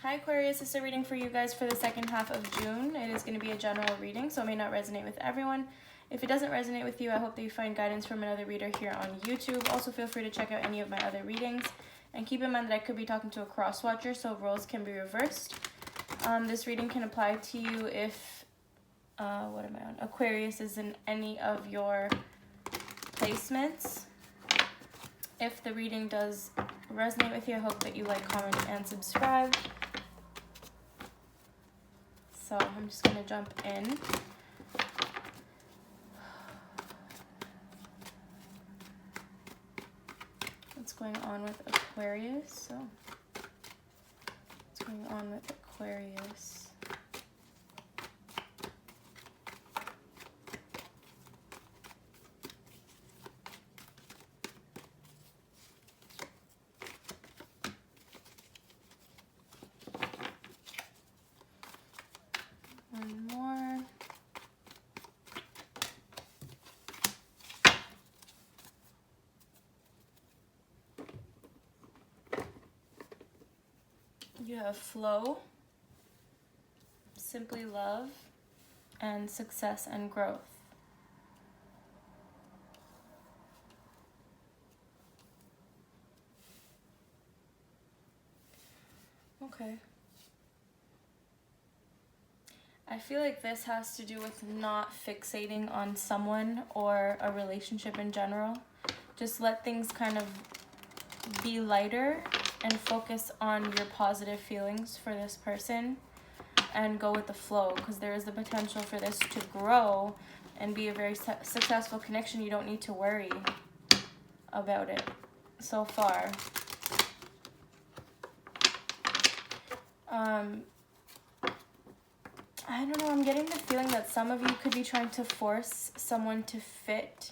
Hi Aquarius, this is a reading for you guys for the second half of June. It is going to be a general reading, so it may not resonate with everyone. If it doesn't resonate with you, I hope that you find guidance from another reader here on YouTube. Also, feel free to check out any of my other readings. And keep in mind that I could be talking to a cross-watcher, so roles can be reversed. This reading can apply to you if, Aquarius is in any of your placements. If the reading does resonate with you, I hope that you like, comment, and subscribe. So I'm just going to jump in. What's going on with Aquarius? What's going on with Aquarius? One more. You have flow, simply love, and success and growth. Okay. I feel like this has to do with not fixating on someone or a relationship in general. Just let things kind of be lighter and focus on your positive feelings for this person and go with the flow, because there is the potential for this to grow and be a very successful connection. You don't need to worry about it so far. I don't know, I'm getting the feeling that some of you could be trying to force someone to fit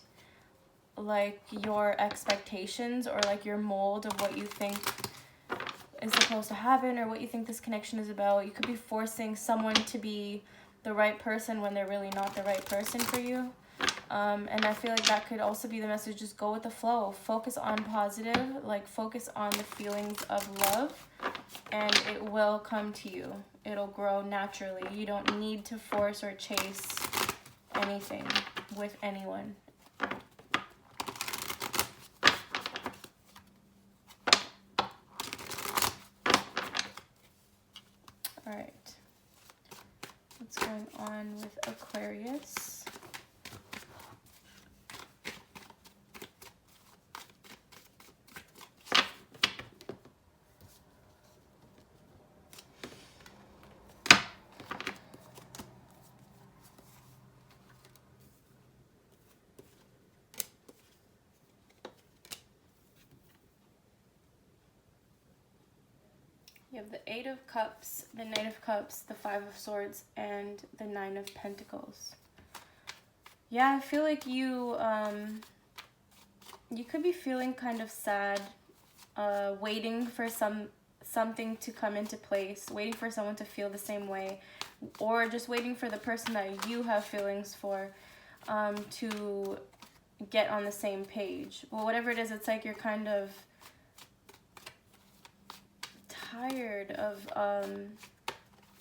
like your expectations or like your mold of what you think is supposed to happen or what you think this connection is about. You could be forcing someone to be the right person when they're really not the right person for you. And I feel like that could also be the message. Just go with the flow. Focus on positive, like focus on the feelings of love, and it will come to you. It'll grow naturally. You don't need to force or chase anything with anyone. All right. What's going on with Aquarius? You have the Eight of Cups, the Knight of Cups, the Five of Swords, and the Nine of Pentacles. Yeah, I feel like you could be feeling kind of sad, waiting for something to come into place, waiting for someone to feel the same way, or just waiting for the person that you have feelings for to get on the same page. Well, whatever it is, it's like you're kind of tired of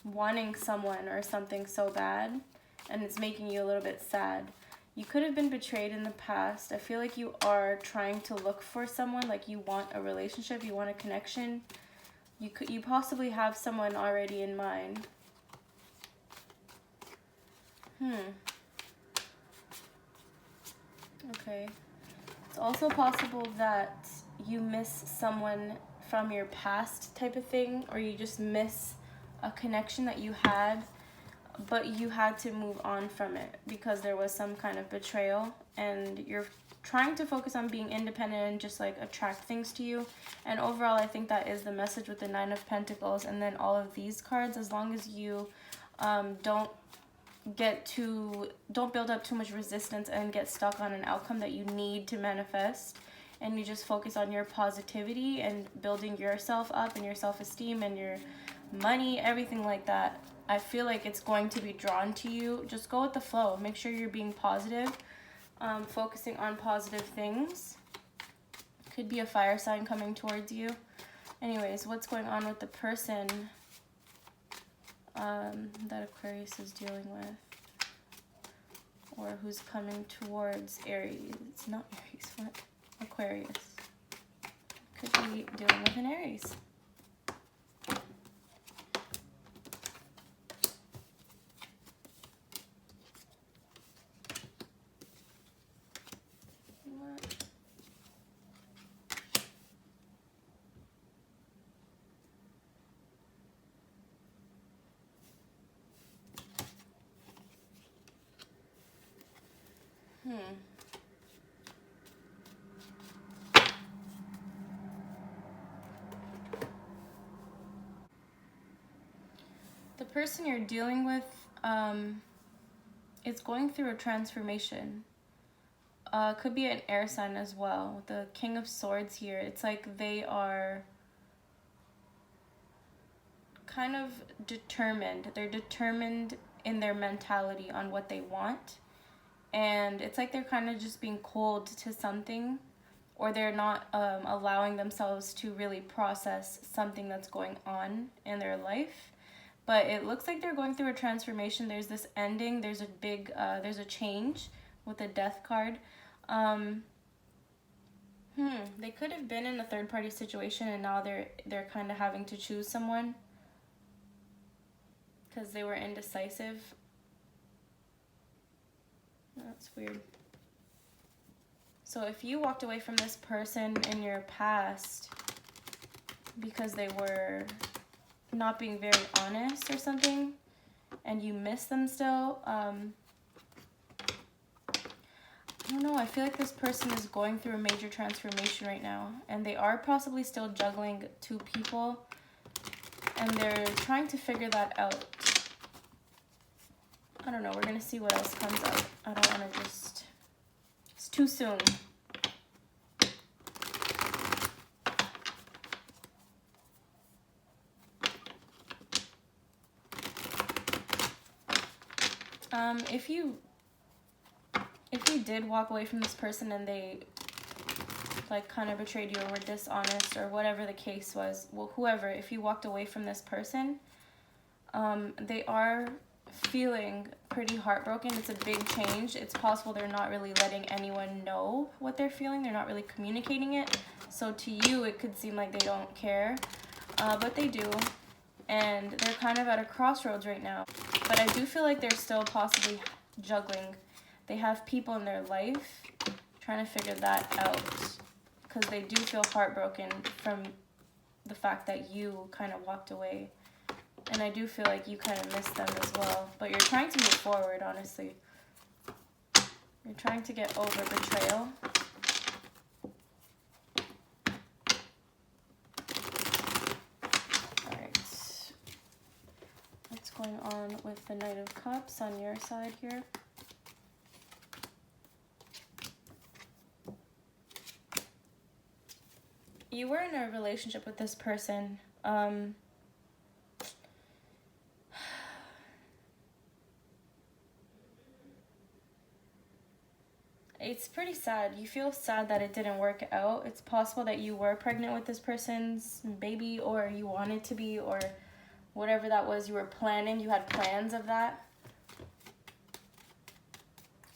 wanting someone or something so bad, and it's making you a little bit sad. You could have been betrayed in the past. I feel like you are trying to look for someone, like you want a relationship, you want a connection. You possibly have someone already in mind. Okay. It's also possible that you miss someone from your past type of thing, or you just miss a connection that you had, but you had to move on from it because there was some kind of betrayal, and you're trying to focus on being independent and just like attract things to you. And overall, I think that is the message with the Nine of Pentacles and then all of these cards. As long as you don't build up too much resistance and get stuck on an outcome that you need to manifest, and you just focus on your positivity and building yourself up and your self-esteem and your money, everything like that, I feel like it's going to be drawn to you. Just go with the flow. Make sure you're being positive, focusing on positive things. Could be a fire sign coming towards you. Anyways, what's going on with the person that Aquarius is dealing with, or who's coming towards Aries. It's not Aries, what? Aquarius. Could be dealing with an Aries. The person you're dealing with is going through a transformation. Could be an air sign as well. The King of Swords here, it's like they are kind of determined. They're determined in their mentality on what they want. And it's like they're kind of just being cold to something, or they're not allowing themselves to really process something that's going on in their life. But it looks like they're going through a transformation. There's this ending. There's a big, there's a change with the Death card. They could have been in a third-party situation, and now they're kind of having to choose someone because they were indecisive. That's weird. So if you walked away from this person in your past because they were not being very honest or something, and you miss them still, I don't know, I feel like this person is going through a major transformation right now, and they are possibly still juggling two people, and they're trying to figure that out. I don't know, we're gonna see what else comes out. I don't want to just, it's too soon. If you did walk away from this person and they like kind of betrayed you or were dishonest or whatever the case was, well, whoever, if you walked away from this person, they are feeling pretty heartbroken. It's a big change. It's possible they're not really letting anyone know what they're feeling. They're not really communicating it. So to you, it could seem like they don't care, but they do. And they're kind of at a crossroads right now. But I do feel like they're still possibly juggling. They have people in their life trying to figure that out, because they do feel heartbroken from the fact that you kind of walked away. And I do feel like you kind of missed them as well. But you're trying to move forward, honestly. You're trying to get over betrayal. Alright. What's going on with the Knight of Cups on your side here? You were in a relationship with this person. It's pretty sad. You feel sad that it didn't work out. It's possible that you were pregnant with this person's baby, or you wanted to be, or whatever that was, you were planning, you had plans of that.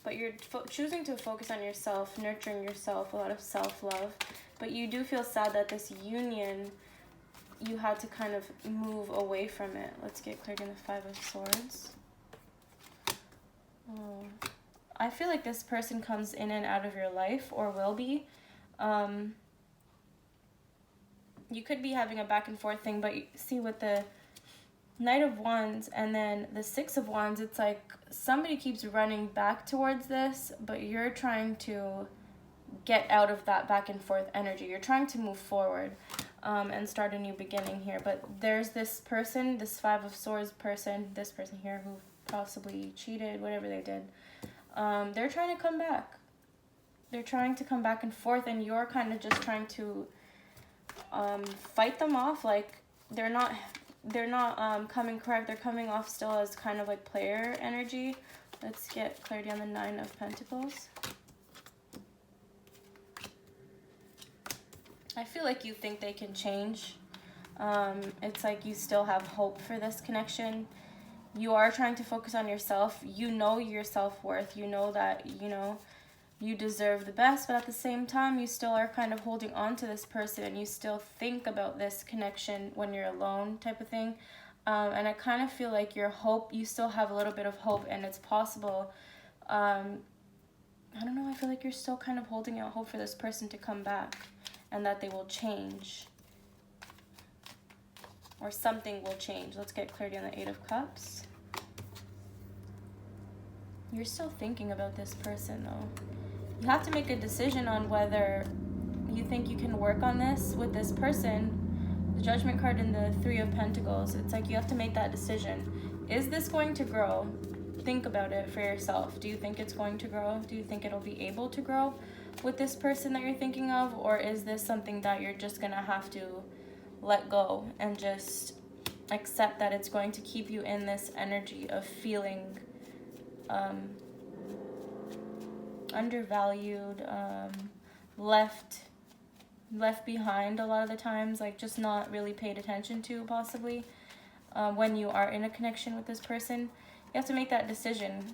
But you're choosing to focus on yourself, nurturing yourself, a lot of self-love. But you do feel sad that this union, you had to kind of move away from it. Let's get cleared in the Five of Swords. Oh. I feel like this person comes in and out of your life, or will be. You could be having a back and forth thing, but you see with the Knight of Wands and then the Six of Wands, it's like somebody keeps running back towards this, but you're trying to get out of that back and forth energy. You're trying to move forward and start a new beginning here. But there's this person, this Five of Swords person, this person here who possibly cheated, whatever they did. They're trying to come back. They're trying to come back and forth, and you're kind of just trying to fight them off. Like they're not coming correct. They're coming off still as kind of like player energy. Let's get clarity on the Nine of Pentacles. I feel like you think they can change. It's like you still have hope for this connection. you are trying to focus on yourself. You know your self-worth. You know that, you know, you deserve the best, but at the same time, you still are kind of holding on to this person, and you still think about this connection when you're alone, type of thing. And I kind of feel like your hope, you still have a little bit of hope, and it's possible. I don't know, I feel like you're still kind of holding out hope for this person to come back, and that they will change. Or something will change. Let's get clarity on the Eight of Cups. You're still thinking about this person, though. You have to make a decision on whether you think you can work on this with this person. The Judgment card and the Three of Pentacles. It's like you have to make that decision. Is this going to grow? Think about it for yourself. Do you think it's going to grow? Do you think it'll be able to grow with this person that you're thinking of? Or is this something that you're just going to have to let go and just accept that it's going to keep you in this energy of feeling undervalued, left behind a lot of the times, like just not really paid attention to, possibly, when you are in a connection with this person. You have to make that decision.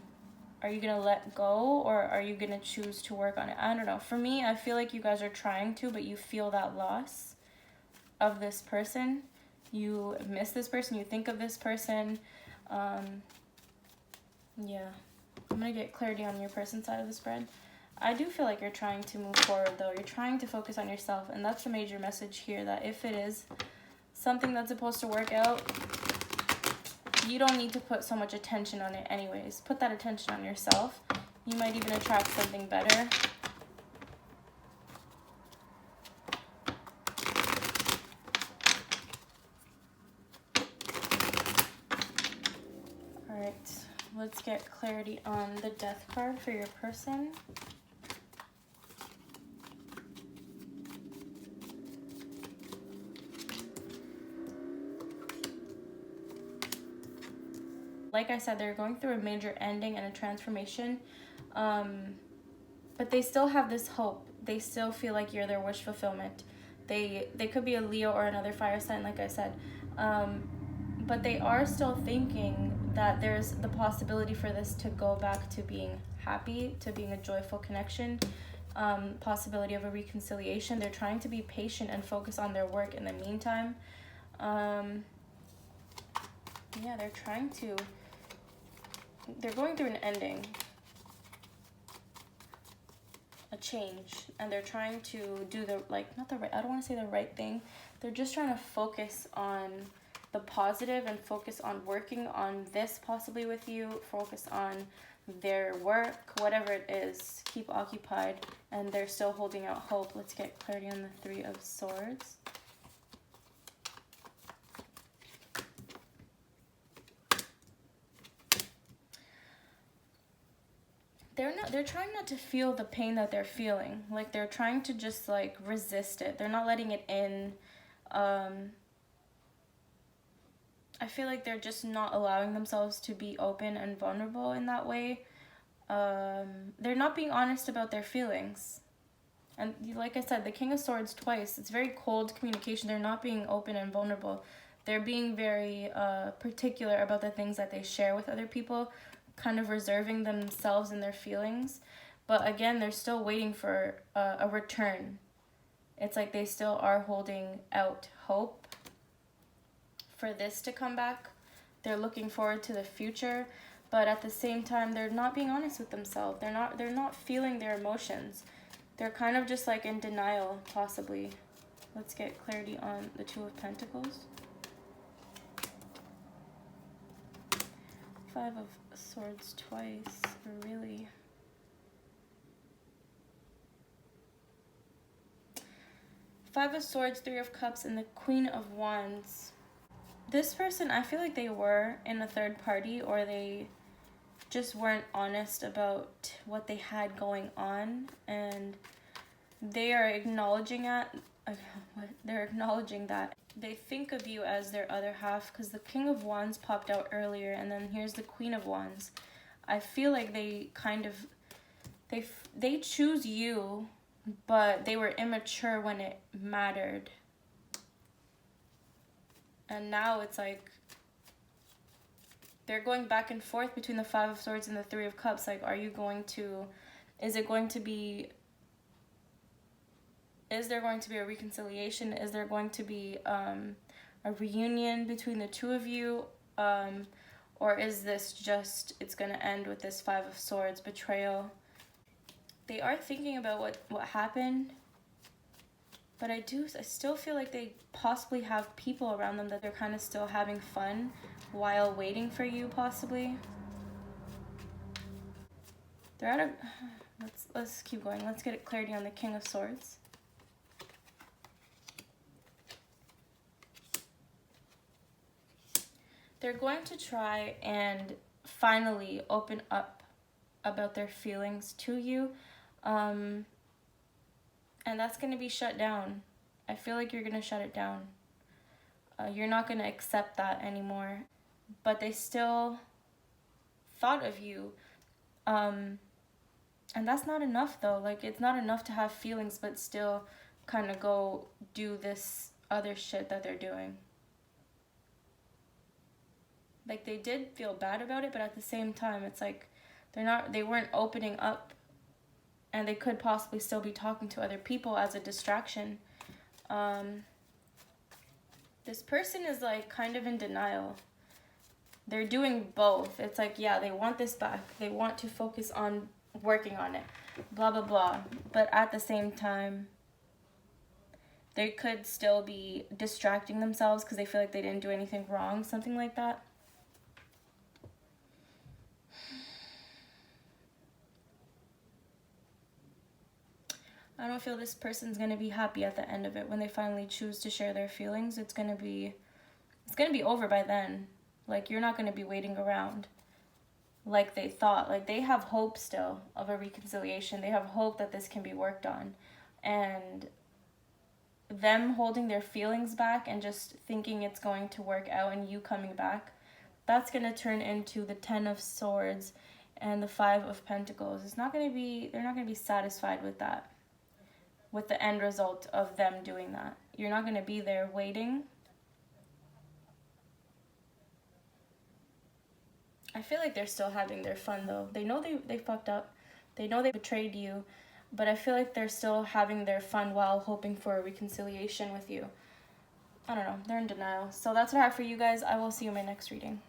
Are you going to let go, or are you going to choose to work on it? I don't know. For me, I feel like you guys are trying to, but you feel that loss of this person. You miss this person. You think of this person. Yeah. I'm going to get clarity on your person's side of the spread. I do feel like you're trying to move forward, though. You're trying to focus on yourself, and that's the major message here, that if it is something that's supposed to work out, you don't need to put so much attention on it anyways. Put that attention on yourself. You might even attract something better. Alright, let's get clarity on the Death card for your person. Like I said, they're going through a major ending and a transformation, but they still have this hope. They still feel like you're their wish fulfillment. They could be a Leo or another fire sign, like I said, but they are still thinking that there's the possibility for this to go back to being happy, to being a joyful connection, possibility of a reconciliation. They're trying to be patient and focus on their work in the meantime. Yeah, they're going through an ending, a change, and they're trying to do the, like, not the right, I don't want to say the right thing. They're just trying to focus on the positive and focus on working on this possibly with you, focus on their work, whatever it is, keep occupied, and they're still holding out hope. Let's get clarity on the Three of Swords. They're trying not to feel the pain that they're feeling. Like, they're trying to just, like, resist it. They're not letting it in. I feel like they're just not allowing themselves to be open and vulnerable in that way. They're not being honest about their feelings. And like I said, the King of Swords twice, it's very cold communication. They're not being open and vulnerable. They're being very particular about the things that they share with other people, kind of reserving themselves and their feelings. But again, they're still waiting for a return. It's like they still are holding out hope for this to come back. They're looking forward to the future, but at the same time, they're not being honest with themselves. They're not feeling their emotions. They're kind of just like in denial, possibly. Let's get clarity on the Two of Pentacles. Five of Swords twice, really. Five of Swords, Three of Cups, and the Queen of Wands. This person, I feel like they were in a third party, or they just weren't honest about what they had going on, and they are acknowledging that. They're acknowledging that they think of you as their other half, because the King of Wands popped out earlier, and then here's the Queen of Wands. I feel like they kind of, they choose you, but they were immature when it mattered. And now it's like they're going back and forth between the Five of Swords and the Three of Cups. Like, are you going to, is there going to be a reconciliation? Is there going to be a reunion between the two of you? Or is this just, it's going to end with this Five of Swords, betrayal? They are thinking about what happened, but I still feel like they possibly have people around them that they're kind of still having fun while waiting for you, possibly. They're out of, let's keep going. Let's get clarity on the King of Swords. They're going to try and finally open up about their feelings to you. And that's going to be shut down. I feel like you're going to shut it down. You're not going to accept that anymore. But they still thought of you. And that's not enough, though. Like, it's not enough to have feelings, but still kind of go do this other shit that they're doing. Like, they did feel bad about it, but at the same time, it's like they weren't opening up, and they could possibly still be talking to other people as a distraction. This person is like kind of in denial. They're doing both. It's like, yeah, they want this back. They want to focus on working on it, blah, blah, blah. But at the same time, they could still be distracting themselves because they feel like they didn't do anything wrong, something like that. I don't feel this person's going to be happy at the end of it when they finally choose to share their feelings. It's going to be over by then. Like, you're not going to be waiting around like they thought. Like, they have hope still of a reconciliation. They have hope that this can be worked on. And them holding their feelings back and just thinking it's going to work out and you coming back, that's going to turn into the Ten of Swords and the Five of Pentacles. They're not going to be satisfied with that, with the end result of them doing that. You're not going to be there waiting. I feel like they're still having their fun, though. They know they fucked up. They know they betrayed you. But I feel like they're still having their fun while hoping for a reconciliation with you. I don't know. They're in denial. So that's what I have for you guys. I will see you in my next reading.